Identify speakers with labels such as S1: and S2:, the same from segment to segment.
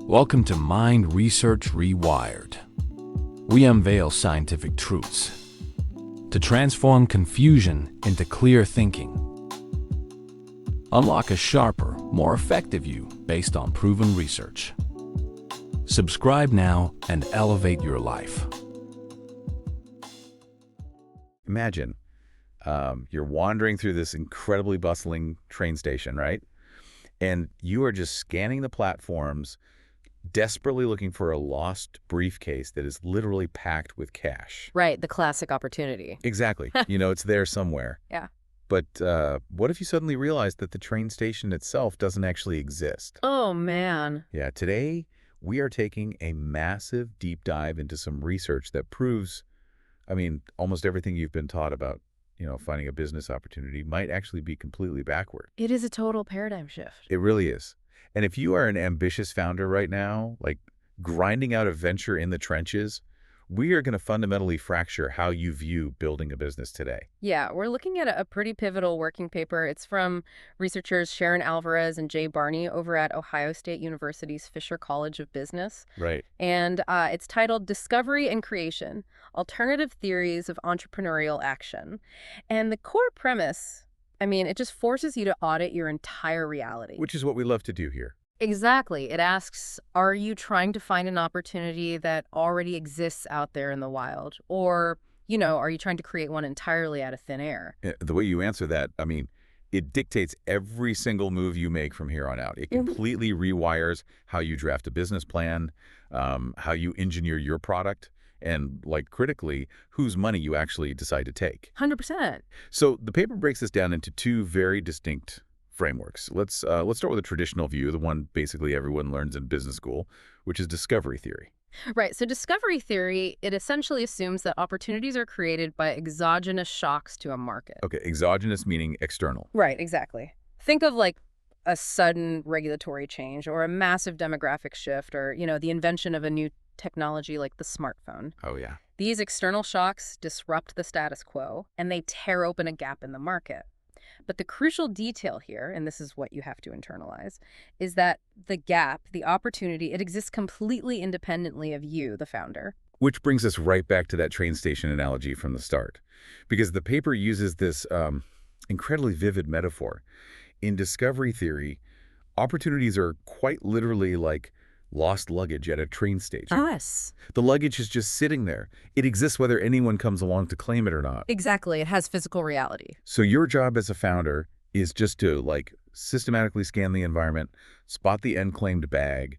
S1: Welcome to Mind Research Rewired. We unveil scientific truths to transform confusion into clear thinking. Unlock a sharper, more effective you based on proven research. Subscribe now and elevate your life.
S2: Imagine you're wandering through this incredibly bustling train station, right? And you are just scanning the platforms, desperately looking for a lost briefcase that is literally packed with cash.
S3: Right, the classic opportunity.
S2: Exactly. It's there somewhere.
S3: Yeah.
S2: But what if you suddenly realize that the train station itself doesn't actually exist?
S3: Oh, man.
S2: Yeah, today we are taking a massive deep dive into some research that proves, almost everything you've been taught about, finding a business opportunity might actually be completely backward.
S3: It is a total paradigm shift.
S2: It really is. And if you are an ambitious founder right now, like grinding out a venture in the trenches, we are going to fundamentally fracture how you view building a business today.
S3: Yeah, we're looking at a pretty pivotal working paper. It's from researchers Sharon Alvarez and Jay Barney over at Ohio State University's Fisher College of Business.
S2: Right.
S3: And it's titled Discovery and Creation, Alternative Theories of Entrepreneurial Action. And the core premise, it just forces you to audit your entire reality.
S2: Which is what we love to do here.
S3: Exactly. It asks, are you trying to find an opportunity that already exists out there in the wild? Or, are you trying to create one entirely out of thin air?
S2: The way you answer that, it dictates every single move you make from here on out. It completely rewires how you draft a business plan, how you engineer your product, and, critically, whose money you actually decide to take.
S3: 100%.
S2: So the paper breaks this down into two very distinct frameworks. Let's start with a traditional view, the one basically everyone learns in business school, which is discovery theory.
S3: Right. So discovery theory, it essentially assumes that opportunities are created by exogenous shocks to a market.
S2: Okay, exogenous meaning external.
S3: Right, exactly. Think of a sudden regulatory change or a massive demographic shift or, the invention of a new technology like the smartphone.
S2: Oh, yeah.
S3: These external shocks disrupt the status quo and they tear open a gap in the market. But the crucial detail here, and this is what you have to internalize, is that the gap, the opportunity, it exists completely independently of you, the founder.
S2: Which brings us right back to that train station analogy from the start. Because the paper uses this incredibly vivid metaphor. In discovery theory, opportunities are quite literally like lost luggage at a train station.
S3: Yes.
S2: The luggage is just sitting there. It exists whether anyone comes along to claim it or not.
S3: Exactly. It has physical reality.
S2: So your job as a founder is just to systematically scan the environment, spot the unclaimed bag,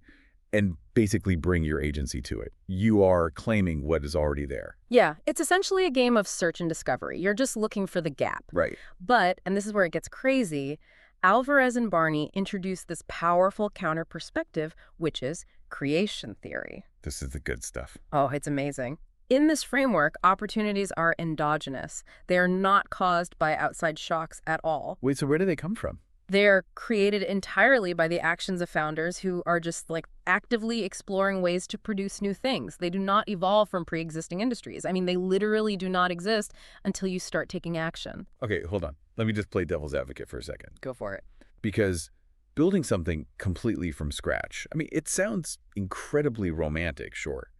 S2: and basically bring your agency to it. You are claiming what is already there.
S3: Yeah, it's essentially a game of search and discovery. You're just looking for the gap.
S2: Right.
S3: But, and this is where it gets crazy, Alvarez and Barney introduced this powerful counter perspective, which is creation theory.
S2: This is the good stuff.
S3: Oh, it's amazing. In this framework, opportunities are endogenous. They are not caused by outside shocks at all.
S2: Wait, so where do they come from?
S3: They're created entirely by the actions of founders who are just actively exploring ways to produce new things. They do not evolve from pre-existing industries. They literally do not exist until you start taking action.
S2: Okay, hold on. Let me just play devil's advocate for a second.
S3: Go for it.
S2: Because building something completely from scratch, it sounds incredibly romantic, sure.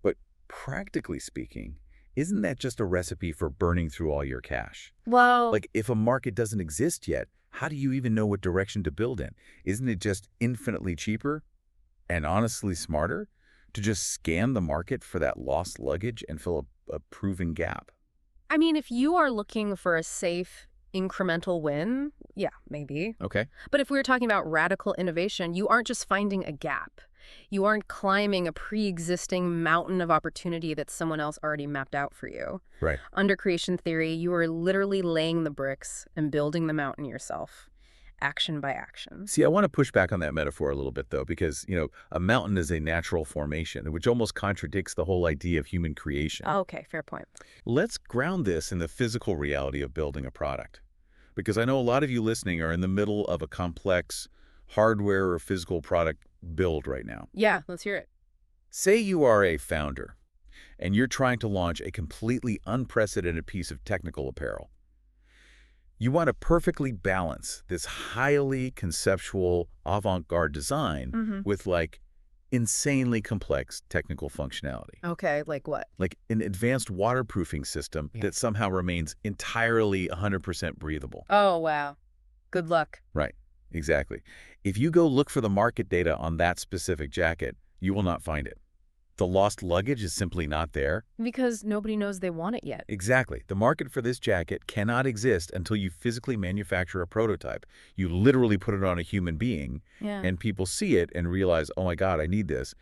S2: But practically speaking, isn't that just a recipe for burning through all your cash?
S3: Well,
S2: If a market doesn't exist yet, how do you even know what direction to build in? Isn't it just infinitely cheaper and honestly smarter to just scan the market for that lost luggage and fill a proven gap?
S3: if you are looking for a safe, incremental win, yeah, maybe.
S2: Okay.
S3: But if we were talking about radical innovation, you aren't just finding a gap. You aren't climbing a pre-existing mountain of opportunity that someone else already mapped out for you.
S2: Right.
S3: Under creation theory, you are literally laying the bricks and building the mountain yourself, action by action.
S2: See, I want to push back on that metaphor a little bit, though, because, a mountain is a natural formation, which almost contradicts the whole idea of human creation.
S3: Okay, fair point.
S2: Let's ground this in the physical reality of building a product. Because I know a lot of you listening are in the middle of a complex hardware or physical product build right now.
S3: Yeah, let's hear it.
S2: Say you are a founder, and you're trying to launch a completely unprecedented piece of technical apparel. You want to perfectly balance this highly conceptual avant-garde design with insanely complex technical functionality.
S3: Okay, like what?
S2: Like an advanced waterproofing system
S1: Yeah.
S2: that somehow remains entirely 100% breathable.
S3: Oh, wow. Good luck.
S2: Right, exactly. If you go look for the market data on that specific jacket, you will not find it. The lost luggage is simply not there.
S3: Because nobody knows they want it yet.
S2: Exactly. The market for this jacket cannot exist until you physically manufacture a prototype. You literally put it on a human being,
S3: Yeah.
S2: and people see it and realize, oh my God, I need this.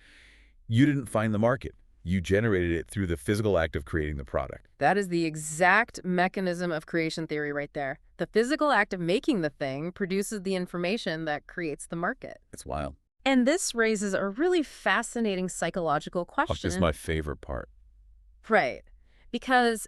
S2: You didn't find the market. You generated it through the physical act of creating the product.
S3: That is the exact mechanism of creation theory right there. The physical act of making the thing produces the information that creates the market.
S2: It's wild.
S3: And this raises a really fascinating psychological
S2: Fuck,
S3: question.
S2: this is my favorite part.
S3: Right. Because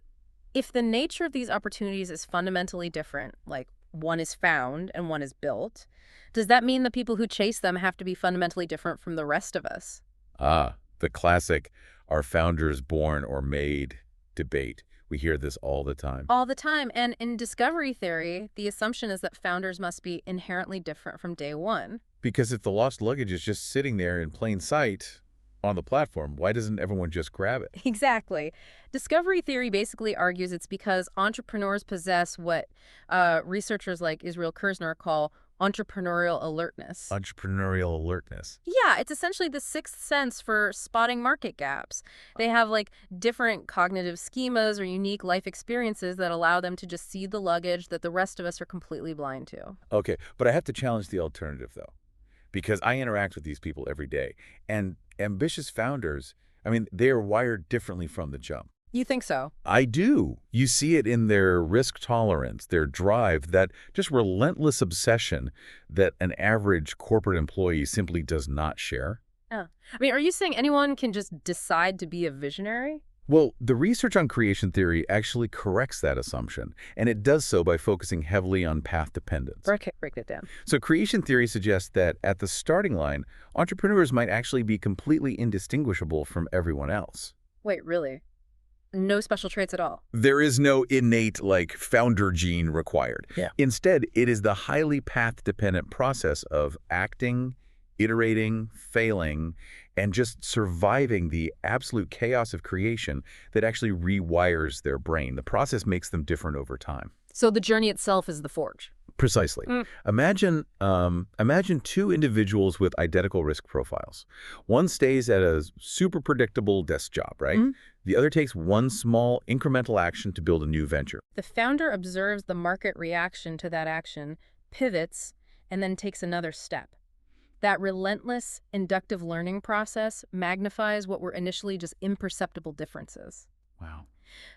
S3: if the nature of these opportunities is fundamentally different, like one is found and one is built, does that mean the people who chase them have to be fundamentally different from the rest of us?
S2: Ah, the classic, are founders born or made debate. We hear this all the time.
S3: All the time. And in discovery theory, the assumption is that founders must be inherently different from day one.
S2: Because if the lost luggage is just sitting there in plain sight on the platform, why doesn't everyone just grab it?
S3: Exactly. Discovery theory basically argues it's because entrepreneurs possess what researchers like Israel Kirzner call entrepreneurial alertness.
S2: Entrepreneurial alertness.
S3: Yeah, it's essentially the sixth sense for spotting market gaps. They have like different cognitive schemas or unique life experiences that allow them to just see the luggage that the rest of us are completely blind to.
S2: Okay, but I have to challenge the alternative, though, because I interact with these people every day. And ambitious founders, I mean, they are wired differently from the jump.
S3: You think so?
S2: I do. You see it in their risk tolerance, their drive, that just relentless obsession that an average corporate employee simply does not share.
S3: Yeah. I mean, are you saying anyone can just decide to be a visionary?
S2: Well, the research on creation theory actually corrects that assumption, and it does so by focusing heavily on path dependence.
S3: Okay, break it down.
S2: So creation theory suggests that at the starting line, entrepreneurs might actually be completely indistinguishable from everyone else.
S3: Wait, really? No special traits at all?
S2: There is no innate, like, founder gene required.
S3: Yeah.
S2: Instead, it is the highly path-dependent process of acting, iterating, failing, and just surviving the absolute chaos of creation that actually rewires their brain. The process makes them different over time.
S3: So the journey itself is the forge.
S2: Precisely. Imagine two individuals with identical risk profiles. One stays at a super predictable desk job, right? The other takes one small incremental action to build a new venture.
S3: The founder observes the market reaction to that action, pivots, and then takes another step. That relentless inductive learning process magnifies what were initially just imperceptible differences.
S2: Wow.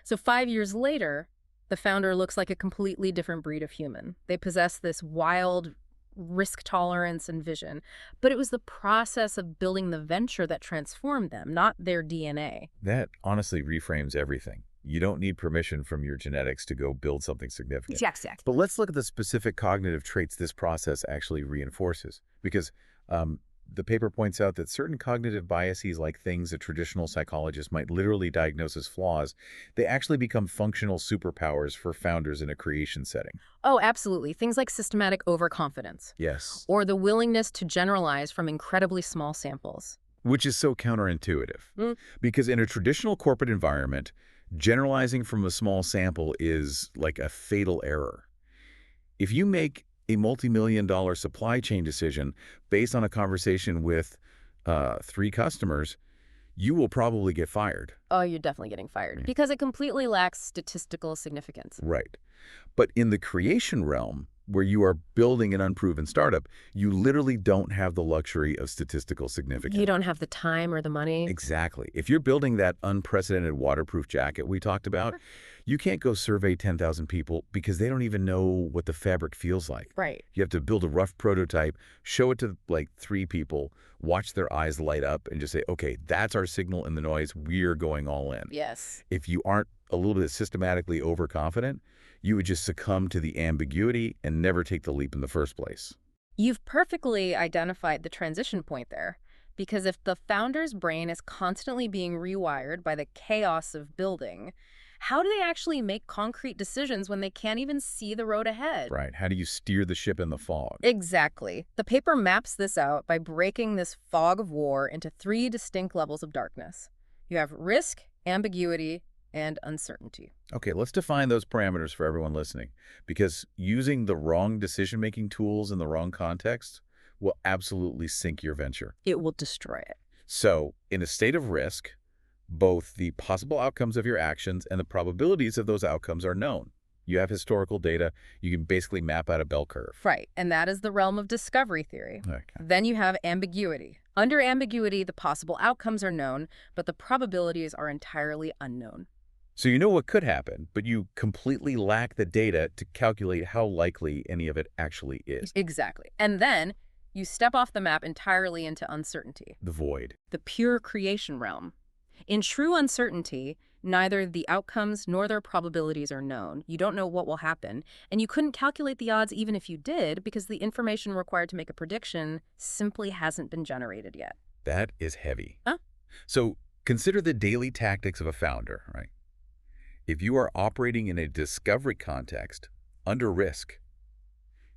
S3: So 5 years later, the founder looks like a completely different breed of human. They possess this wild risk tolerance and vision, but it was the process of building the venture that transformed them, not their DNA.
S2: That honestly reframes everything. You don't need permission from your genetics to go build something significant.
S3: Exactly.
S2: But let's look at the specific cognitive traits this process actually reinforces, because the paper points out that certain cognitive biases, like things a traditional psychologist might literally diagnose as flaws, they actually become functional superpowers for founders in a creation setting.
S3: Oh, absolutely. Things like systematic overconfidence.
S2: Yes.
S3: Or the willingness to generalize from incredibly small samples.
S2: Which is so counterintuitive. Because in a traditional corporate environment, generalizing from a small sample is like a fatal error. If you make a multi-million-dollar supply chain decision based on a conversation with 3 customers, you will probably get fired.
S3: Oh, you're definitely getting fired.
S2: Yeah.
S3: Because it completely lacks statistical significance.
S2: Right. But in the creation realm, where you are building an unproven startup, you literally don't have the luxury of statistical significance.
S3: You don't have the time or the money.
S2: Exactly. If you're building that unprecedented waterproof jacket we talked about, you can't go survey 10,000 people because they don't even know what the fabric feels like.
S3: Right.
S2: You have to build a rough prototype, show it to like 3 people, watch their eyes light up, and just say, okay, that's our signal in the noise. We're going all in.
S3: Yes.
S2: If you aren't a little bit systematically overconfident, you would just succumb to the ambiguity and never take the leap in the first place.
S3: You've perfectly identified the transition point there. Because if the founder's brain is constantly being rewired by the chaos of building, how do they actually make concrete decisions when they can't even see the road ahead?
S2: Right. How do you steer the ship in the fog?
S3: Exactly. The paper maps this out by breaking this fog of war into 3 distinct levels of darkness. You have risk, ambiguity, and uncertainty.
S2: Okay, let's define those parameters for everyone listening, because using the wrong decision-making tools in the wrong context will absolutely sink your venture.
S3: It will destroy it.
S2: So, in a state of risk, both the possible outcomes of your actions and the probabilities of those outcomes are known. You have historical data. You can basically map out a bell curve.
S3: Right, and that is the realm of discovery theory.
S2: Okay.
S3: Then you have ambiguity. Under ambiguity, the possible outcomes are known, but the probabilities are entirely unknown.
S2: So you know what could happen, but you completely lack the data to calculate how likely any of it actually is.
S3: Exactly. And then you step off the map entirely into uncertainty,
S2: The void.
S3: the pure creation realm. In true uncertainty, neither the outcomes nor their probabilities are known. You don't know what will happen, and you couldn't calculate the odds even if you did because the information required to make a prediction simply hasn't been generated yet.
S2: That is heavy.
S3: Huh?
S2: So consider the daily tactics of a founder, right? If you are operating in a discovery context, under risk,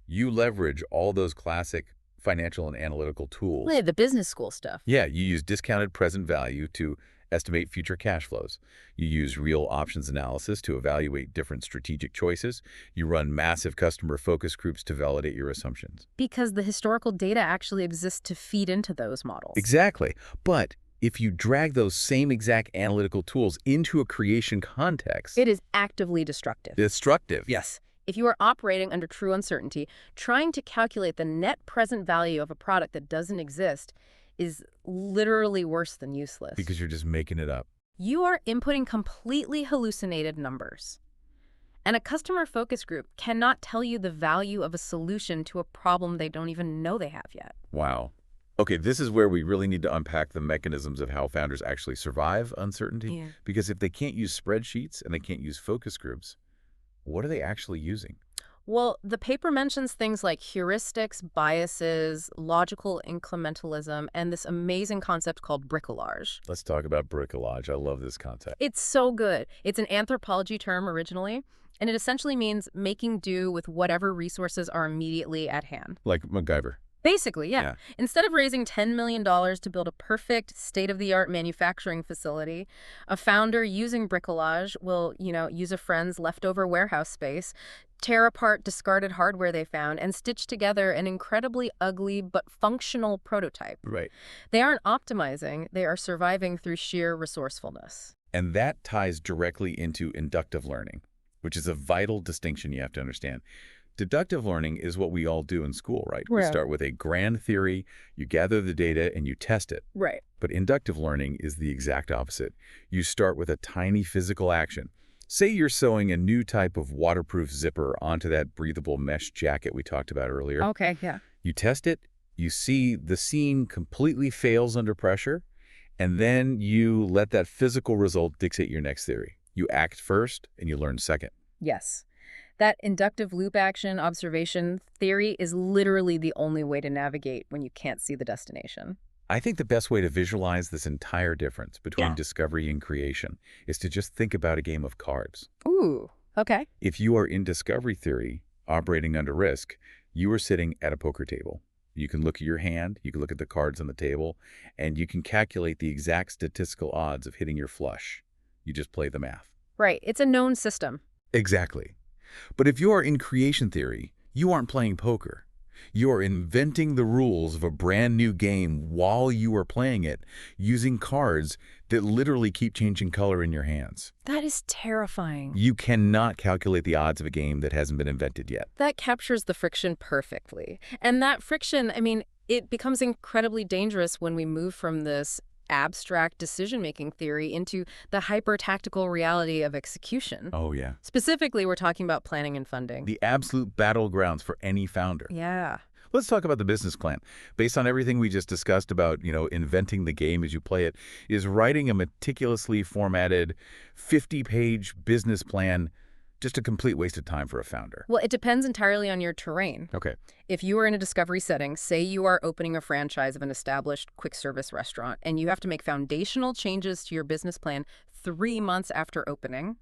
S2: you leverage all those classic financial and analytical tools.
S3: The business school stuff.
S2: Yeah, you use discounted present value to estimate future cash flows. You use real options analysis to evaluate different strategic choices. You run massive customer focus groups to validate your assumptions.
S3: Because the historical data actually exists to feed into those models.
S2: Exactly. But if you drag those same exact analytical tools into a creation context,
S3: It is actively destructive.
S2: destructive.
S3: Yes. If you are operating under true uncertainty, trying to calculate the net present value of a product that doesn't exist is literally worse than useless.
S2: Because you're just making it up.
S3: You are inputting completely hallucinated numbers. And a customer focus group cannot tell you the value of a solution to a problem they don't even know they have yet.
S2: Wow. Okay, this is where we really need to unpack the mechanisms of how founders actually survive uncertainty.
S3: Yeah.
S2: Because if they can't use spreadsheets and they can't use focus groups, what are they actually using?
S3: Well, the paper mentions things like heuristics, biases, logical incrementalism, and this amazing concept called bricolage.
S2: Let's talk about bricolage. I love this concept.
S3: It's so good. It's an anthropology term originally, and it essentially means making do with whatever resources are immediately at hand.
S2: Like MacGyver.
S3: Basically, yeah.
S2: Yeah.
S3: Instead of raising $10 million to build a perfect state-of-the-art manufacturing facility, a founder using bricolage will, use a friend's leftover warehouse space, tear apart discarded hardware they found, and stitch together an incredibly ugly but functional prototype.
S2: Right.
S3: They aren't optimizing, they are surviving through sheer resourcefulness.
S2: And that ties directly into inductive learning, which is a vital distinction you have to understand. Deductive learning is what we all do in school, right? We
S3: Yeah.
S2: start with a grand theory, you gather the data, and you test it.
S3: Right.
S2: But inductive learning is the exact opposite. You start with a tiny physical action. Say you're sewing a new type of waterproof zipper onto that breathable mesh jacket we talked about earlier.
S3: Okay, yeah.
S2: You test it, you see the seam completely fails under pressure, and then you let that physical result dictate your next theory. You act first, and you learn second.
S3: Yes. That inductive loop action observation theory is literally the only way to navigate when you can't see the destination.
S2: I think the best way to visualize this entire difference between
S3: Yeah.
S2: discovery and creation is to just think about a game of cards.
S3: Ooh, okay.
S2: If you are in discovery theory, operating under risk, you are sitting at a poker table. You can look at your hand, you can look at the cards on the table, and you can calculate the exact statistical odds of hitting your flush. You just play the math.
S3: Right, it's a known system.
S2: Exactly. But if you are in creation theory, you aren't playing poker. You are inventing the rules of a brand new game while you are playing it, using cards that literally keep changing color in your hands.
S3: That is terrifying.
S2: You cannot calculate the odds of a game that hasn't been invented yet.
S3: That captures the friction perfectly. And that friction, it becomes incredibly dangerous when we move from this abstract decision-making theory into the hyper-tactical reality of execution.
S2: Oh, yeah.
S3: Specifically, we're talking about planning and funding.
S2: The absolute battlegrounds for any founder.
S3: Yeah.
S2: Let's talk about the business plan. Based on everything we just discussed about, inventing the game as you play it, is writing a meticulously formatted 50-page business plan just a complete waste of time for a founder?
S3: Well, it depends entirely on your terrain.
S2: Okay.
S3: If you are in a discovery setting, say you are opening a franchise of an established quick service restaurant, and you have to make foundational changes to your business plan 3 months after opening,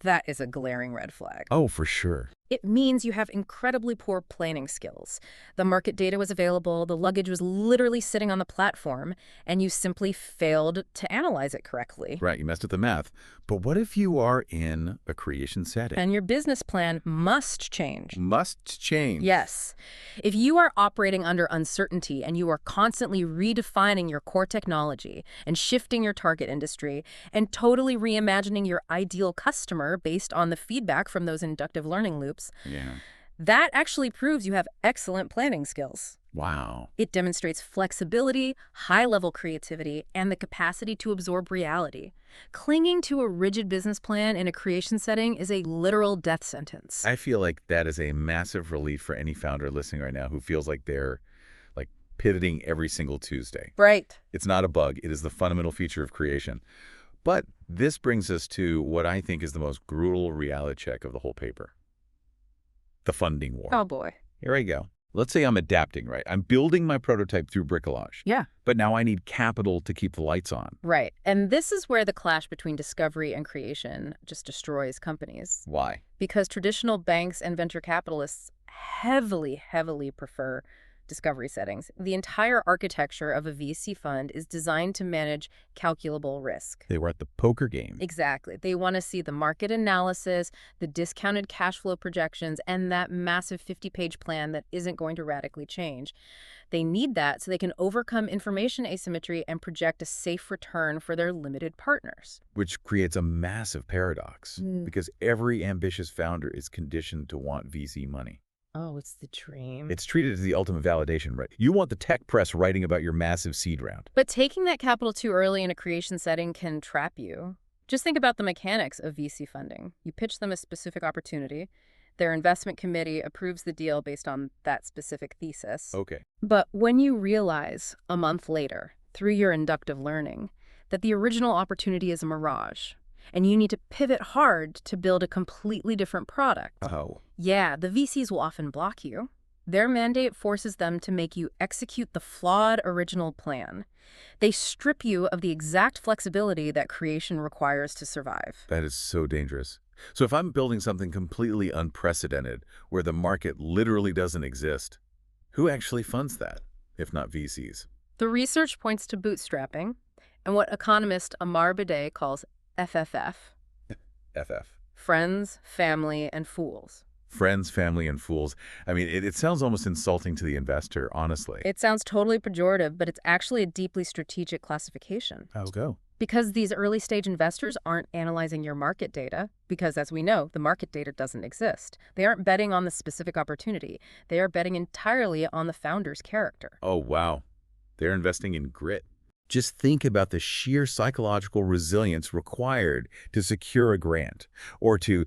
S3: That is a glaring red flag.
S2: Oh, for sure.
S3: It means you have incredibly poor planning skills. The market data was available, the luggage was literally sitting on the platform, and you simply failed to analyze it correctly.
S2: Right, you messed with the math. But what if you are in a creation setting?
S3: And your business plan must change.
S2: Must change.
S3: Yes. If you are operating under uncertainty and you are constantly redefining your core technology and shifting your target industry and totally reimagining your ideal customer based on the feedback from those inductive learning loops,
S2: Yeah.
S3: that actually proves you have excellent planning skills.
S2: Wow.
S3: It demonstrates flexibility, high-level creativity, and the capacity to absorb reality. Clinging to a rigid business plan in a creation setting is a literal death sentence.
S2: I feel like that is a massive relief for any founder listening right now who feels like they're like pivoting every single Tuesday.
S3: Right.
S2: It's not a bug. It is the fundamental feature of creation. But this brings us to what I think is the most brutal reality check of the whole paper. The funding war.
S3: Oh, boy.
S2: Here I go. Let's say I'm adapting, right? I'm building my prototype through bricolage.
S3: Yeah.
S2: But now I need capital to keep the lights on.
S3: Right. And this is where the clash between discovery and creation just destroys companies.
S2: Why?
S3: Because traditional banks and venture capitalists heavily prefer discovery settings. The entire architecture of a VC fund is designed to manage calculable risk.
S2: They were at the poker game.
S3: Exactly. They want to see the market analysis, the discounted cash flow projections, and that massive 50-page plan that isn't going to radically change. They need that so they can overcome information asymmetry and project a safe return for their limited partners.
S2: Which creates a massive paradox because every ambitious founder is conditioned to want VC money.
S3: Oh, it's the dream.
S2: It's treated as the ultimate validation, right? You want the tech press writing about your massive seed round.
S3: But taking that capital too early in a creation setting can trap you. Just think about the mechanics of VC funding. You pitch them a specific opportunity. Their investment committee approves the deal based on that specific thesis.
S2: Okay.
S3: But when you realize a month later, through your inductive learning, that the original opportunity is a mirage, and you need to pivot hard to build a completely different product.
S2: Oh.
S3: Yeah, the VCs will often block you. Their mandate forces them to make you execute the flawed original plan. They strip you of the exact flexibility that creation requires to survive.
S2: That is so dangerous. So if I'm building something completely unprecedented, where the market literally doesn't exist, who actually funds that, if not VCs?
S3: The research points to bootstrapping, and what economist Amar Bidet calls FFF.
S2: FF.
S3: Friends, family, and fools.
S2: Friends, family, and fools. I mean, it sounds almost insulting to the investor, honestly.
S3: It sounds totally pejorative, but it's actually a deeply strategic classification.
S2: How go?
S3: Because these early-stage investors aren't analyzing your market data, because as we know, the market data doesn't exist. They aren't betting on the specific opportunity. They are betting entirely on the founder's character.
S2: Oh, wow. They're investing in grit. Just think about the sheer psychological resilience required to secure a grant or to,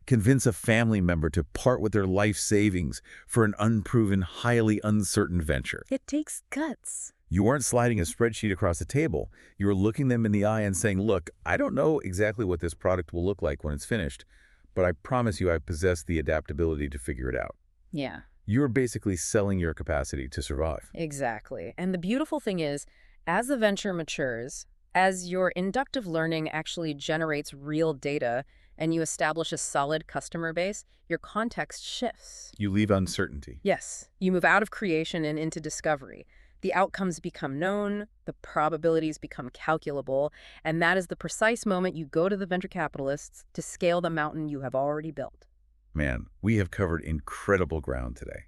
S2: convince a family member to part with their life savings for an unproven, highly uncertain venture.
S3: It takes guts.
S2: You aren't sliding a spreadsheet across the table. You're looking them in the eye and saying, look, I don't know exactly what this product will look like when it's finished, but I promise you I possess the adaptability to figure it out.
S3: Yeah.
S2: You're basically selling your capacity to survive.
S3: Exactly. And the beautiful thing is, as the venture matures, as your inductive learning actually generates real data and you establish a solid customer base, your context shifts.
S2: You leave uncertainty.
S3: Yes. You move out of creation and into discovery. The outcomes become known, the probabilities become calculable, and that is the precise moment you go to the venture capitalists to scale the mountain you have already built.
S2: Man, we have covered incredible ground today.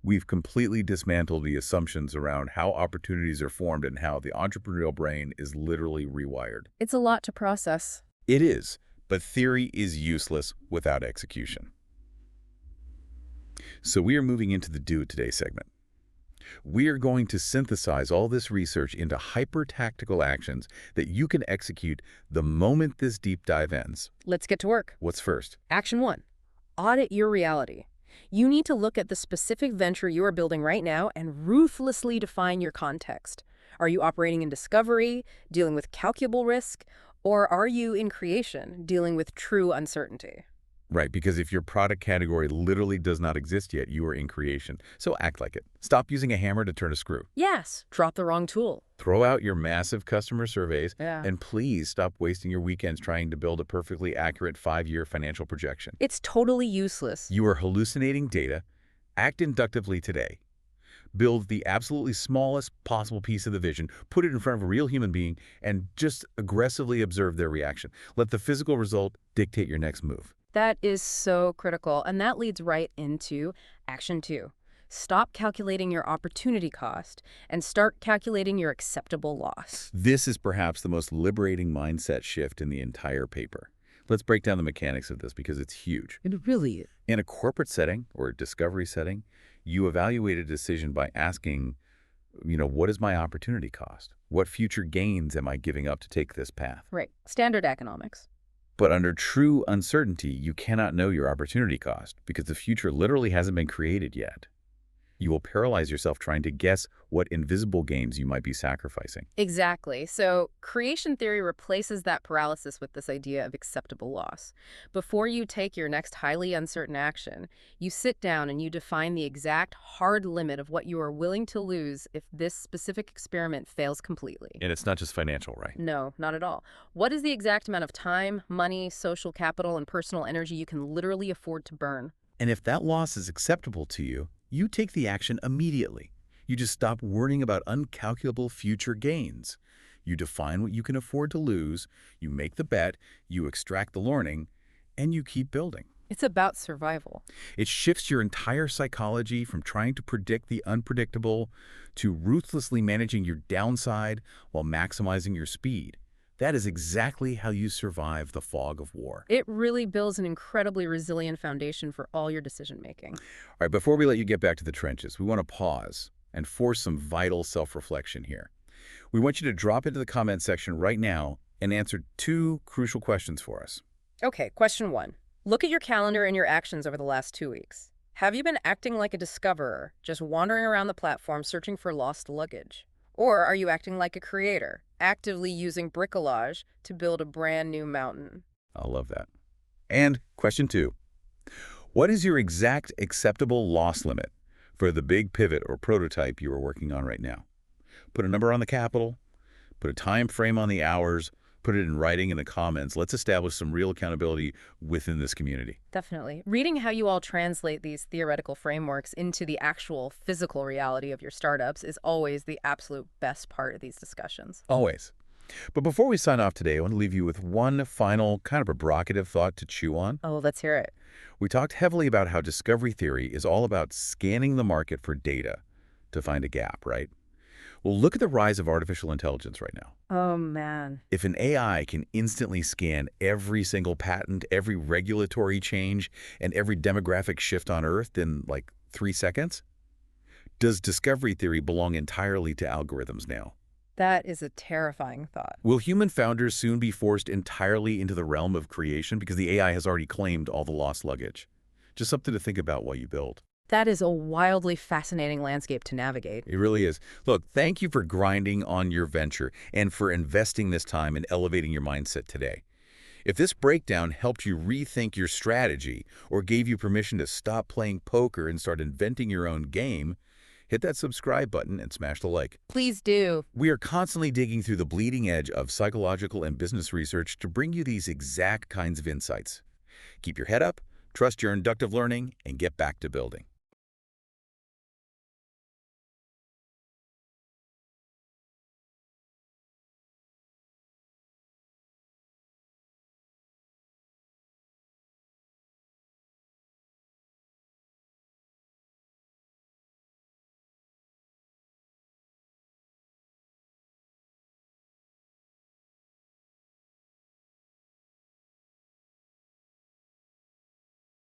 S2: We've completely dismantled the assumptions around how opportunities are formed and how the entrepreneurial brain is literally rewired.
S3: It's a lot to process.
S2: It is, but theory is useless without execution. So we are moving into the Do It Today segment. We are going to synthesize all this research into hyper-tactical actions that you can execute the moment this deep dive ends.
S3: Let's get to work.
S2: What's first?
S3: Action 1. Audit your reality. You need to look at the specific venture you are building right now and ruthlessly define your context. Are you operating in discovery, dealing with calculable risk, or are you in creation, dealing with true uncertainty?
S2: Right, because if your product category literally does not exist yet, you are in creation. So act like it. Stop using a hammer to turn a screw.
S3: Yes, drop the wrong tool.
S2: Throw out your massive customer surveys,
S3: Yeah.
S2: and please stop wasting your weekends trying to build a perfectly accurate 5-year financial projection.
S3: It's totally useless.
S2: You are hallucinating data. Act inductively today. Build the absolutely smallest possible piece of the vision, put it in front of a real human being, and just aggressively observe their reaction. Let the physical result dictate your next move.
S3: That is so critical, and that leads right into action 2. Stop calculating your opportunity cost and start calculating your acceptable loss.
S2: This is perhaps the most liberating mindset shift in the entire paper. Let's break down the mechanics of this because it's huge.
S3: It really is.
S2: In a corporate setting or a discovery setting, you evaluate a decision by asking, what is my opportunity cost? What future gains am I giving up to take this path?
S3: Right. Standard economics.
S2: But under true uncertainty, you cannot know your opportunity cost because the future literally hasn't been created yet. You will paralyze yourself trying to guess what invisible gains you might be sacrificing.
S3: Exactly. So creation theory replaces that paralysis with this idea of acceptable loss. Before you take your next highly uncertain action, you sit down and you define the exact hard limit of what you are willing to lose if this specific experiment fails completely.
S2: And it's not just financial, right?
S3: No, not at all. What is the exact amount of time, money, social capital, and personal energy you can literally afford to burn?
S2: And if that loss is acceptable to you, you take the action immediately. You just stop worrying about uncalculable future gains. You define what you can afford to lose, you make the bet, you extract the learning, and you keep building.
S3: It's about survival.
S2: It shifts your entire psychology from trying to predict the unpredictable to ruthlessly managing your downside while maximizing your speed. That is exactly how you survive the fog of war.
S3: It really builds an incredibly resilient foundation for all your decision-making.
S2: All right, before we let you get back to the trenches, we want to pause and force some vital self-reflection here. We want you to drop into the comment section right now and answer 2 crucial questions for us.
S3: Okay, question 1. Look at your calendar and your actions over the last 2 weeks. Have you been acting like a discoverer, just wandering around the platform searching for lost luggage? Or are you acting like a creator, actively using bricolage to build a brand new mountain?
S2: I love that. And question 2. What is your exact acceptable loss limit for the big pivot or prototype you are working on right now? Put a number on the capital, put a time frame on the hours, put it in writing in the comments. Let's establish some real accountability within this community.
S3: Definitely. Reading how you all translate these theoretical frameworks into the actual physical reality of your startups is always the absolute best part of these discussions.
S2: Always. But before we sign off today, I want to leave you with one final kind of provocative thought to chew on.
S3: Oh, let's hear it.
S2: We talked heavily about how discovery theory is all about scanning the market for data to find a gap, right? Well, look at the rise of artificial intelligence right now.
S3: Oh, man.
S2: If an AI can instantly scan every single patent, every regulatory change, and every demographic shift on Earth in like 3 seconds, does discovery theory belong entirely to algorithms now?
S3: That is a terrifying thought.
S2: Will human founders soon be forced entirely into the realm of creation because the AI has already claimed all the lost luggage? Just something to think about while you build.
S3: That is a wildly fascinating landscape to navigate.
S2: It really is. Look, thank you for grinding on your venture and for investing this time in elevating your mindset today. If this breakdown helped you rethink your strategy or gave you permission to stop playing poker and start inventing your own game, hit that subscribe button and smash the like.
S3: Please do.
S2: We are constantly digging through the bleeding edge of psychological and business research to bring you these exact kinds of insights. Keep your head up, trust your inductive learning, and get back to building.